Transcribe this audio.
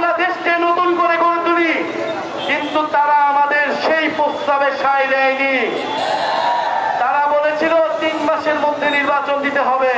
বাংলাদেশকে নতুন করে গড়ে তুলি, কিন্তু তারা আমাদের সেই প্রস্তাবে সায় দেয়নি। তারা বলেছিল 3 মাসের মধ্যে নির্বাচন দিতে হবে,